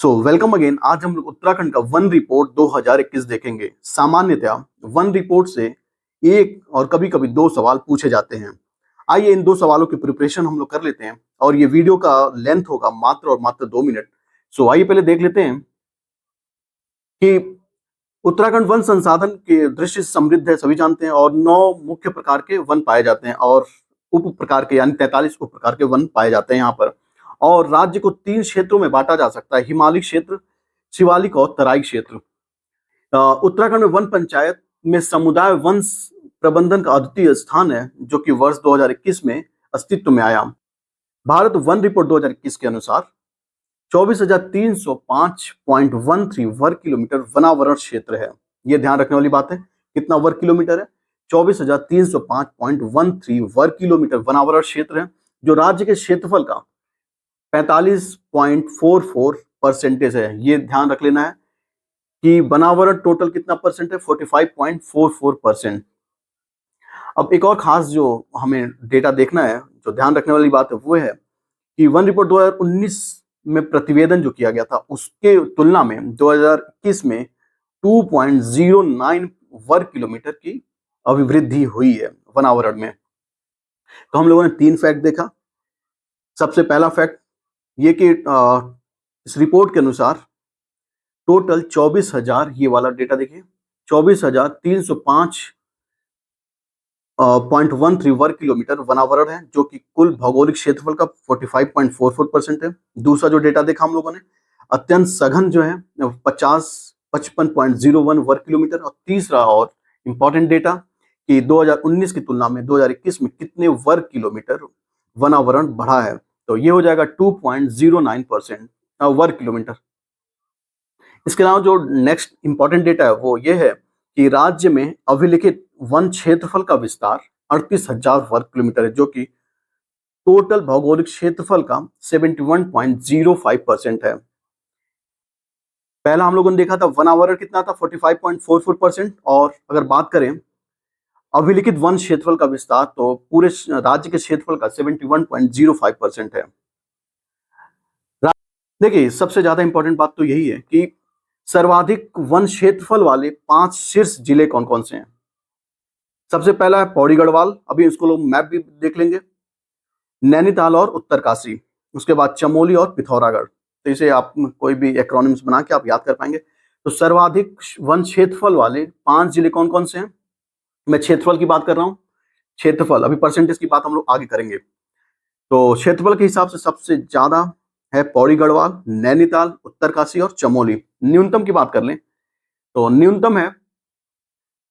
Welcome again. आज हम लोग उत्तराखंड का वन रिपोर्ट 2021 देखेंगे। सामान्यतया वन रिपोर्ट से एक और कभी कभी दो सवाल पूछे जाते हैं। आइए इन दो सवालों की प्रिपरेशन हम लोग कर लेते हैं और ये वीडियो का लेंथ होगा मात्र और मात्र 2 मिनट। आइए पहले देख लेते हैं कि उत्तराखंड वन संसाधन के दृष्टि से समृद्ध है, सभी जानते हैं, और 9 मुख्य प्रकार के वन पाए जाते हैं और उप प्रकार के यानी 43 उप प्रकार के वन पाए जाते हैं यहाँ पर। और राज्य को 3 क्षेत्रों में बांटा जा सकता है: हिमालय क्षेत्र, शिवालिक और तराई क्षेत्र। उत्तराखंड में वन पंचायत में समुदाय वन प्रबंधन का अद्वितीय स्थान है, जो कि वर्ष 2021 में अस्तित्व में आया। भारत वन रिपोर्ट 2021 के अनुसार 24,305.13 वर्ग किलोमीटर वनावरण क्षेत्र है। यह ध्यान रखने वाली बात है। कितना वर्ग किलोमीटर है? 24,305.13 वर्ग किलोमीटर वनावरण क्षेत्र है, जो राज्य के क्षेत्रफल का 45.44% है। ये ध्यान रख लेना है कि वनावरण टोटल कितना परसेंट है? 45.44%। अब एक और खास जो हमें डेटा देखना है, जो ध्यान रखने वाली बात है, वो है कि वन रिपोर्ट 2019 में प्रतिवेदन जो किया गया था, उसके तुलना में 2021 में 2.09 वर्ग किलोमीटर की अभिवृद्धि हुई है वनावरण में। तो हम लोगों ने 3 फैक्ट देखा। सबसे पहला फैक्ट ये कि इस रिपोर्ट के अनुसार टोटल 24,000, ये वाला डेटा देखिए, 24,305.13 वर्ग किलोमीटर वनावरण है, जो कि कुल भौगोलिक क्षेत्रफल का 45.44% है। दूसरा जो डेटा देखा हम लोगों ने, अत्यंत सघन जो है 55.01 वर्ग किलोमीटर। और तीसरा और इंपॉर्टेंट डेटा कि 2019 की तुलना में 2021 में कितने वर्ग किलोमीटर वनावरण बढ़ा है, तो ये हो जाएगा 2.09% वर्ग किलोमीटर। इसके अलावा जो नेक्स्ट इंपॉर्टेंट डेटा है वो ये है कि राज्य में अभिलिखित वन क्षेत्रफल का विस्तार 38,000 वर्ग किलोमीटर है, जो कि टोटल भौगोलिक क्षेत्रफल का 71.05% है। पहला हम लोगों ने देखा था वनावरण कितना था, 45.44%, और अगर बात करें अभिलिखित वन क्षेत्रफल का विस्तार, तो पूरे राज्य के क्षेत्रफल का 71.05% है। देखिए, सबसे ज्यादा इंपॉर्टेंट बात तो यही है कि सर्वाधिक वन क्षेत्रफल वाले 5 शीर्ष जिले कौन कौन से हैं। सबसे पहला है पौड़ी गढ़वाल, अभी इसको लोग मैप भी देख लेंगे, नैनीताल और उत्तरकाशी, उसके बाद चमोली और पिथौरागढ़। तो इसे आप कोई भी एक्रोनिम्स बना के आप याद कर पाएंगे। तो सर्वाधिक वन क्षेत्रफल वाले 5 जिले कौन कौन से हैं? मैं क्षेत्रफल की बात कर रहा हूँ, क्षेत्रफल, अभी परसेंटेज की बात हम लोग आगे करेंगे। तो क्षेत्रफल के हिसाब से सबसे ज्यादा है पौड़ी गढ़वाल, नैनीताल, उत्तरकाशी और चमोली। न्यूनतम की बात कर लें तो न्यूनतम है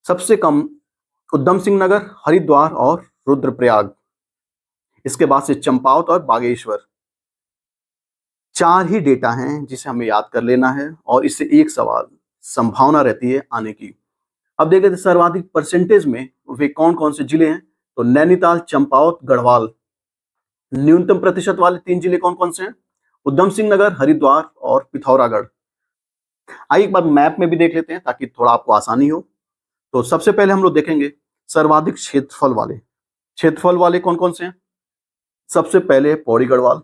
सबसे कम उधम सिंह नगर, हरिद्वार और रुद्रप्रयाग। इसके बाद से चंपावत और बागेश्वर। 4 ही डेटा हैं जिसे हमें याद कर लेना है और इससे एक सवाल संभावना रहती है आने की। अब देख लेते सर्वाधिक परसेंटेज में वे कौन कौन से जिले हैं। तो नैनीताल, चंपावत, गढ़वाल। न्यूनतम प्रतिशत वाले 3 जिले कौन कौन से हैं? उधम सिंह नगर, हरिद्वार और पिथौरागढ़। आइए एक बार मैप में भी देख लेते हैं ताकि थोड़ा आपको आसानी हो। तो सबसे पहले हम लोग देखेंगे सर्वाधिक क्षेत्रफल वाले कौन कौन से हैं। सबसे पहले पौड़ी गढ़वाल,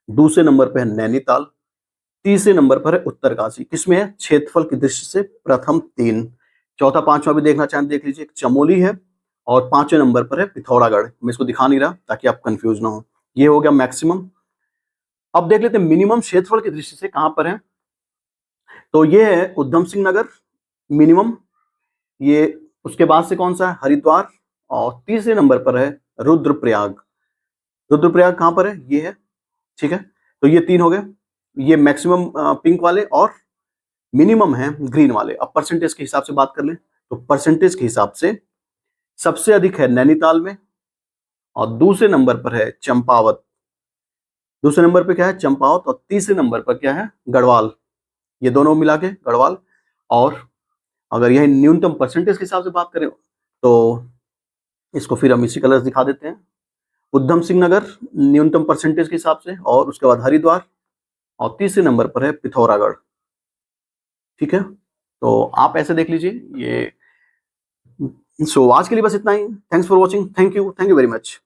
दूसरे नंबर पर है नैनीताल, तीसरे नंबर पर है उत्तरकाशी। किसमें है? क्षेत्रफल की दृष्टि से प्रथम 3। चौथा पांचवा भी देखना चाहें देख लीजिए, चमोली है, और 5वें नंबर पर है पिथौरागढ़। मैं इसको दिखा नहीं रहा ताकि आप कंफ्यूज ना हो। ये हो गया मैक्सिमम। अब देख लेते हैं मिनिमम क्षेत्रफल की दृष्टि से कहां पर है। तो ये है उधम सिंह नगर मिनिमम, ये उसके बाद से कौन सा है? हरिद्वार, और तीसरे नंबर पर है रुद्रप्रयाग। रुद्रप्रयाग कहां पर है? ये है, ठीक है। तो ये 3 हो गए, ये मैक्सिमम पिंक वाले और मिनिमम है ग्रीन वाले। अब परसेंटेज के हिसाब से बात कर लें तो परसेंटेज के हिसाब से सबसे अधिक है नैनीताल में, और दूसरे नंबर पर है चंपावत। दूसरे नंबर पर क्या है? चंपावत, और तीसरे नंबर पर क्या है? गढ़वाल। ये दोनों मिला के गढ़वाल। और अगर यह न्यूनतम परसेंटेज के हिसाब से बात करें तो इसको फिर हम इसी कलर दिखा देते हैं। उधम सिंह नगर न्यूनतम परसेंटेज के हिसाब से, और उसके बाद हरिद्वार, और तीसरे नंबर पर है पिथौरागढ़। ठीक है, तो आप ऐसे देख लीजिए ये। आज के लिए बस इतना ही। Thanks for watching. Thank you very much.